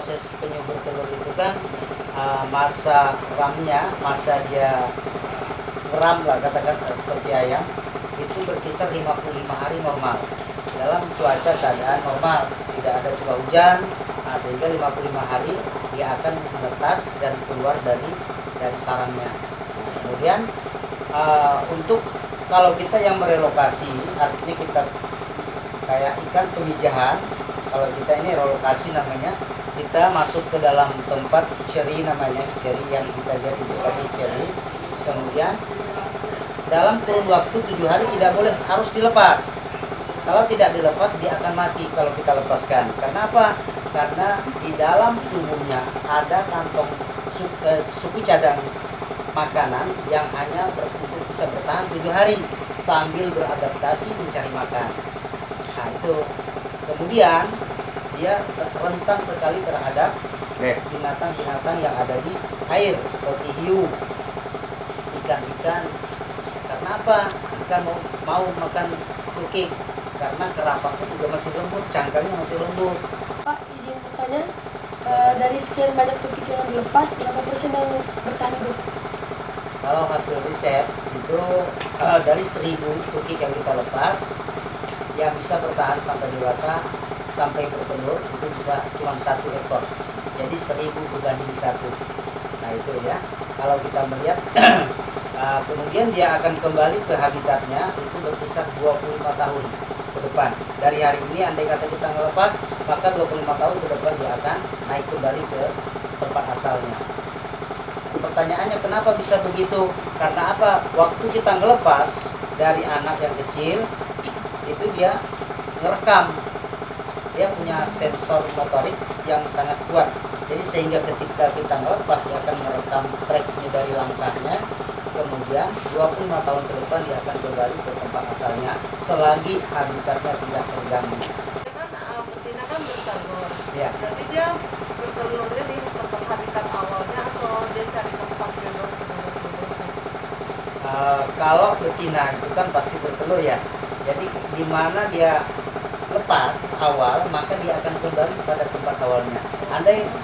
proses penyu bertelur itu kan masa ramnya, masa dia ngeram lah katakan seperti ayam, itu berkisar 55 hari normal dalam cuaca keadaan normal, tidak ada curah hujan. Sehingga 55 hari dia akan menetas dan keluar dari sarangnya. Kemudian untuk kalau kita yang merelokasi, artinya kita kayak ikan pemijahan, kalau kita ini relokasi namanya, kita masuk ke dalam tempat hatchery, namanya hatchery yang kita lihat itu tadi hatchery. Kemudian dalam kurun waktu 7 hari tidak boleh, harus dilepas. Kalau tidak dilepas dia akan mati kalau kita lepaskan. Karena apa? Karena di dalam tubuhnya ada kantong suku cadang makanan yang hanya untuk bisa bertahan 7 hari sambil beradaptasi mencari makan. Nah itu, kemudian dia rentan sekali terhadap binatang-binatang yang ada di air seperti hiu, ikan-ikan. Karena apa? Ikan mau makan tukik karena kerapasnya juga masih lembut, cangkangnya masih lembut. Pak, izin bertanya, dari sekian banyak tukik yang dilepas, berapa persen yang bertahan hidup? Kalau hasil riset itu dari 1000 tukik yang kita lepas, yang bisa bertahan sampai dewasa, sampai bertelur itu bisa cuma 1 ekor. Jadi 1000 berbanding 1. Nah itu ya. Kalau kita melihat kemudian dia akan kembali ke habitatnya itu berkisar 25 tahun ke depan. Dari hari ini andai kata kita ngelepas, maka 25 tahun ke depan dia akan naik kembali ke tempat asalnya. Pertanyaannya kenapa bisa begitu? Karena apa? Waktu kita ngelepas dari anak yang kecil, itu dia ngerekam. Dia punya sensor motorik yang sangat kuat. Jadi sehingga ketika kita ngelepas, dia akan merekam tracknya dari langkahnya. Kemudian 25 tahun ke depan dia akan kembali ke tempat asalnya selagi habitatnya tidak terganggu. Kan betina kan bertelur. Ya. Berarti dia bertelurnya di tempat habitat awalnya atau dia cari tempat bebas? Kalau betina itu kan pasti bertelur ya. Jadi di mana dia lepas awal, maka dia akan kembali pada tempat awalnya.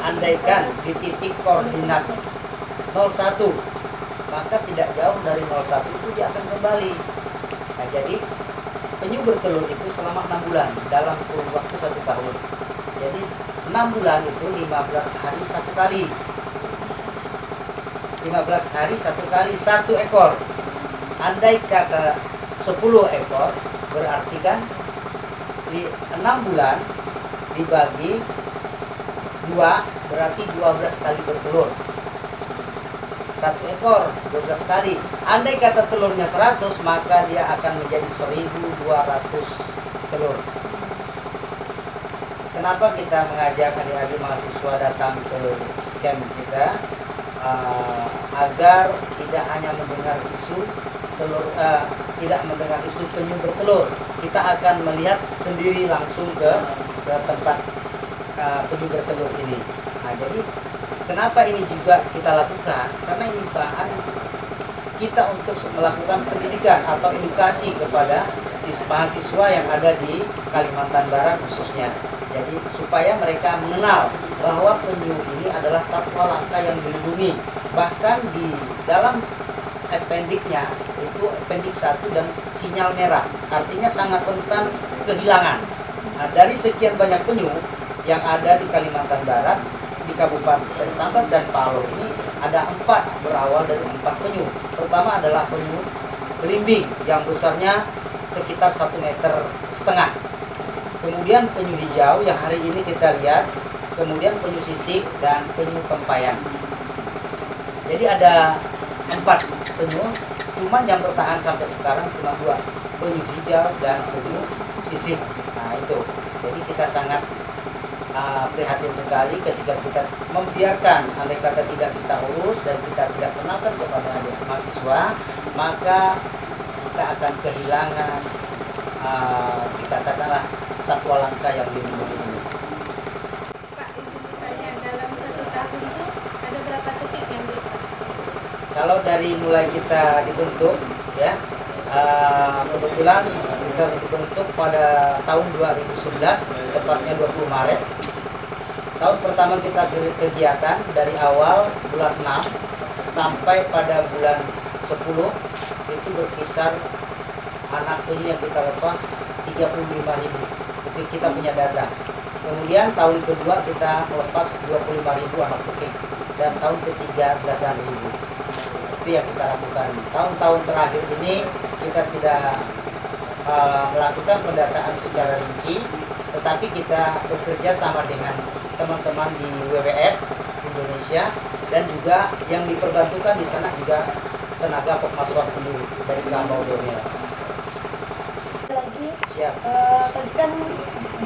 Andaikan di titik koordinat 01, maka tidak jauh dari 01 itu dia akan kembali. Nah, jadi penyu bertelur itu selama 6 bulan dalam kurun waktu 1 tahun. Jadi 6 bulan itu 15 hari 1 kali. 15 hari 1 kali 1 ekor. Andai kata 10 ekor, berarti kan di 6 bulan dibagi 2, berarti 12 kali bertelur. 1 ekor 12 kali. Andai kata telurnya 100, maka dia akan menjadi 1200 telur. Kenapa kita mengajak adik-adik mahasiswa datang ke camp kita? Agar tidak hanya mendengar isu telur, tidak mendengar isu penyu bertelur. Kita akan melihat sendiri langsung ke tempat penyu bertelur ini. Nah, jadi kenapa ini juga kita lakukan? Karena ini bahan kita untuk melakukan pendidikan atau edukasi kepada mahasiswa yang ada di Kalimantan Barat khususnya. Jadi supaya mereka mengenal bahwa penyu ini adalah satwa langka yang dilindungi. Bahkan di dalam appendiknya itu appendik 1 dan sinyal merah, artinya sangat rentan kehilangan. Nah, dari sekian banyak penyu yang ada di Kalimantan Barat, di Kabupaten Sambas dan Palo ini ada 4 berawal dari 4 penyu. Pertama adalah penyu belimbing yang besarnya sekitar 1,5 meter. Kemudian penyu hijau yang hari ini kita lihat, kemudian penyu sisik dan penyu tempayan. Jadi ada 4 penyu, cuman yang bertahan sampai sekarang cuma 2, penyu hijau dan penyu sisik. Nah itu, jadi kita sangat prihatin sekali ketika kita membiarkan, andai kata tidak kita urus dan kita tidak kenalkan kepada adik mahasiswa, maka kita akan kehilangan katakanlah satwa langka yang dilindungi ini. Pak, izin bertanya, dalam 1 tahun itu ada berapa tukik yang dilepas? Kalau dari mulai kita dibentuk ya, kebetulan kita dibentuk pada tahun 2011, tepatnya 20 Maret. tahun pertama kita kegiatan dari awal bulan 6 sampai pada bulan 10 itu berkisar anak penyu yang kita lepas 35.000. Tukik kita punya data. Kemudian tahun kedua kita melepas 25.000 anak tukik dan tahun ketiga belasan ribu. Itu yang kita lakukan. Tahun-tahun terakhir ini kita tidak melakukan pendataan secara rinci, tetapi kita bekerja sama dengan teman-teman di WWF Indonesia dan juga yang diperbantukan di sana juga tenaga Pokmaswas sendiri dari Kambau Borneo. Lagi, Siap. tadi kan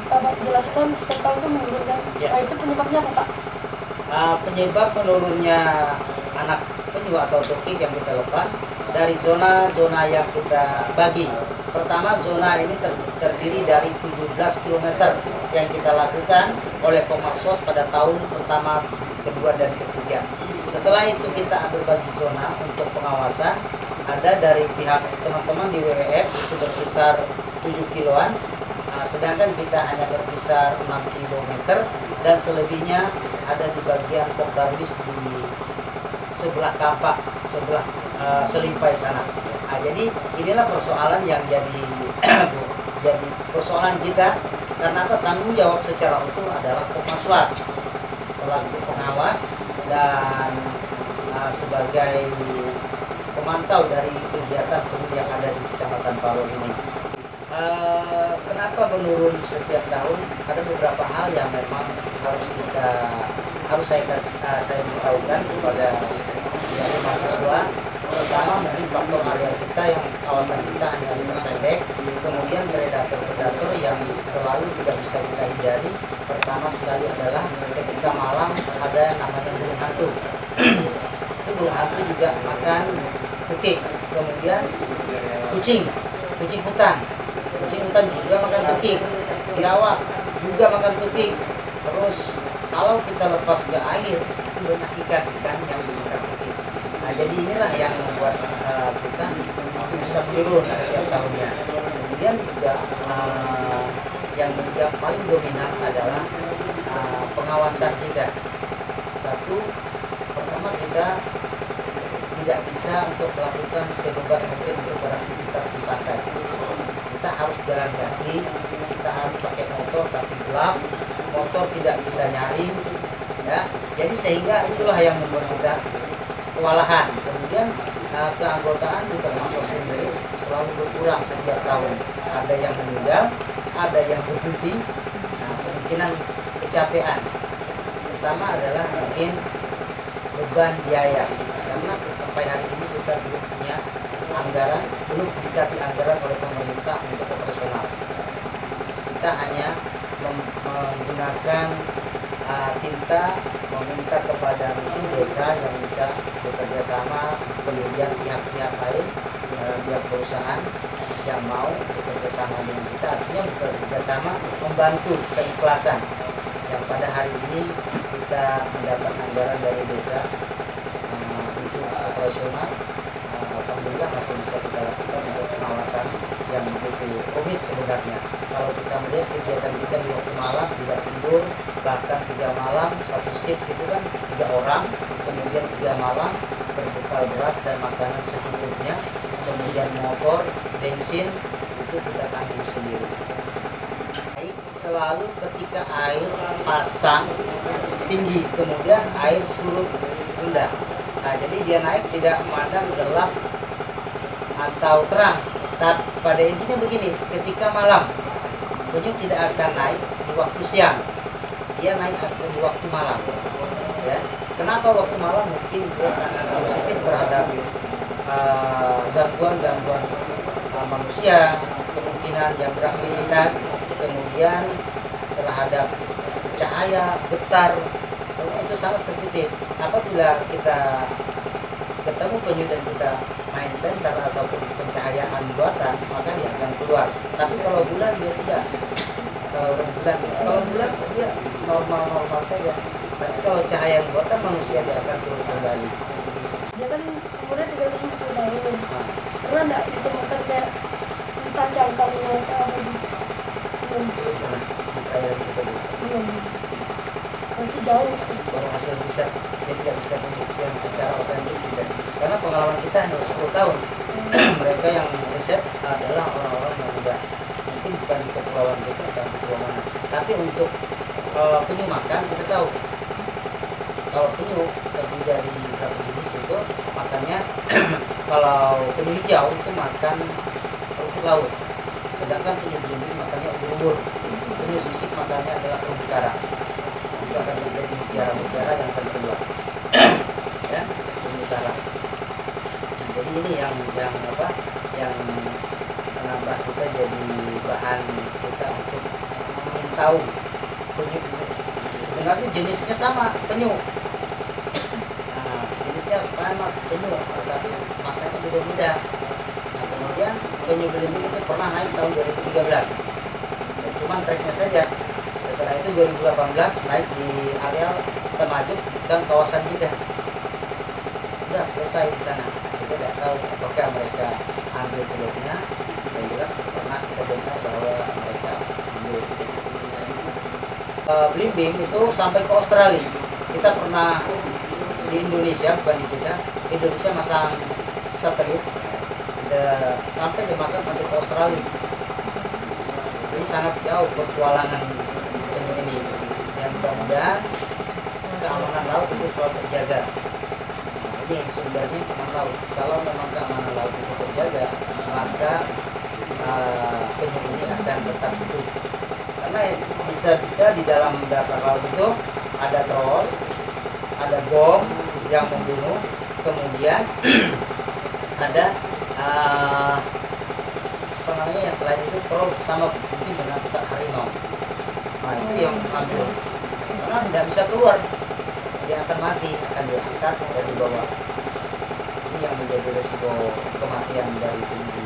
Bapak jelaskan setiap tahun itu menurunkan. Ya. Nah, itu penyebabnya apa, Pak? Penyebab menurunnya anak penyu atau tukik yang kita lepas dari zona-zona yang kita bagi. Pertama, zona ini terdiri dari 17 km yang kita lakukan oleh Pokmaswas pada tahun pertama, kedua, dan ketiga. Setelah itu kita berbagi zona untuk pengawasan. Ada dari pihak teman-teman di WWF itu berkisar 7 kiloan, sedangkan kita hanya berkisar 6 km, dan selebihnya ada di bagian Pokdarwis di sebelah Kampak, sebelah Selimpai sana. Jadi inilah persoalan yang jadi jadi persoalan kita, karena apa? Tanggung jawab secara utuh adalah Pokmaswas selaku pengawas dan sebagai pemantau dari kegiatan penyu yang ada di Kecamatan Palo ini. Kenapa menurun setiap tahun? Ada beberapa hal yang memang harus saya beritahukan kepada mahasiswa. Pertama, mungkin faktor area kita yang kawasan kita hanya pendek, kemudian predator-predator yang selalu tidak bisa kita hindari. Pertama sekali adalah ketika malam ada namanya burung hantu. Itu burung hantu juga makan tukik. Kemudian kucing hutan juga makan tukik. Biawak juga makan tukik. Terus kalau kita lepas ke air itu banyak ikan-ikan yang makan tukik. Nah, jadi inilah yang membuat kita bisa menurun setiap tahunnya. Kemudian juga yang paling dominan adalah pengawasan kita. Satu, pertama kita tidak bisa untuk melakukan sebebas mungkin untuk beraktivitas di pantai. Kita harus jalan kaki, kita harus pakai motor tapi gelap, motor tidak bisa nyaring, ya. Jadi sehingga itulah yang membuat kita kewalahan. Kemudian keanggotaan di Pokmaswas sendiri selalu berkurang setiap tahun. Ada yang meninggal, ada yang berhenti. Kemungkinan kecapean. Pertama adalah mungkin beban biaya. Karena sampai hari ini kita belum punya anggaran, belum dikasih anggaran oleh pemerintah untuk operasional. Kita hanya menggunakan tinta, meminta kepada mungkin desa yang bisa bekerja sama, kemudian pihak-pihak lain, pihak perusahaan yang mau bekerja sama dengan kita, artinya bekerja sama membantu keikhlasan. Yang pada hari ini kita mendapat anggaran dari desa untuk operasional, alhamdulillah masih bisa kita lakukan untuk pengawasan yang begitu rumit sebenarnya. Kalau kita melihat kegiatan kita di waktu malam tidak tidur, bahkan 3 malam satu shift itu kan 3 orang, kemudian 3 malam berbekal beras dan makanan secukupnya, kemudian motor, bensin itu kita tanggung sendiri. Selalu ketika air pasang tinggi, kemudian air surut rendah. Nah, jadi dia naik tidak memandang gelap atau terang. Tapi pada intinya begini, ketika malam penyu tidak akan naik di waktu siang, dia naik di waktu malam. Ya. Kenapa waktu malam? Mungkin dia sangat sensitif terhadap gangguan-gangguan manusia, kemungkinan yang beraktivitas, kemudian terhadap cahaya, getar, semua itu sangat sensitif. Apabila kita ketemu penyu dan kita main senter ataupun pencahayaan buatan, maka dia akan keluar. Tapi kalau bulan dia tidak. Kalau bulan dia normal saja. Tapi kalau cahaya buatan manusia dia akan turun kembali. Dia kan umurnya 340 tahun. Pernah nggak ditemukan kayak entah cangkangnya atau apa gitu? Belum. Nah, di perairan kita dulu. Belum. Berarti jauh. baru hasil riset, dia tidak bisa membuktikan secara otentik tidak. Karena pengalaman kita hanya 10 tahun. Mereka yang riset adalah orang-orang yang udah mungkin bukan di kepulauan kita atau di pulau mana. Tapi untuk penyu makan kita tahu. Kalau penyu terdiri dari berapa jenis itu makannya kalau penyu hijau itu makan rumput laut, sedangkan penyu belimbing makannya ubur-ubur. Penyu sisik makannya adalah terumbu karang. Itu akan menjadi mutiara-mutiara yang akan keluar. Ya, terumbu karang. Jadi ini yang apa? Yang menambah kita jadi bahan kita untuk ingin tahu penyu. Sebenarnya jenisnya sama penyu. Nah, jenisnya sama penyu, tapi makanya beda-beda. Nah, kemudian penyu belimbing itu pernah naik tahun 2013. Dan cuman treknya saja. Setelah itu 2018 naik di areal Temajuk, bukan kawasan kita. Sudah selesai di sana. Kita tidak tahu apakah mereka ambil telurnya. Yang jelas pernah kita dengar bahwa mereka ambil belimbing itu sampai ke Australia. Kita pernah di Indonesia, bukan di kita. Indonesia masang satelit, kita sampai dimakan sampai ke Australia. Jadi sangat jauh petualangan penyu ini. Yang mudah-mudahan keamanan laut itu selalu terjaga. Nah, ini sumbernya cuma laut. Kalau memang keamanan laut itu terjaga, maka penyu ini akan tetap hidup. Karena bisa-bisa di dalam dasar laut itu ada troll, ada bom yang membunuh, kemudian ada apa namanya ya, selain itu troll sama mungkin dengan utak harimau. Nah itu yang ambil, karena nggak bisa keluar, dia akan mati, akan diangkat dan dibawa. Ini yang menjadi resiko kematian dari penyu.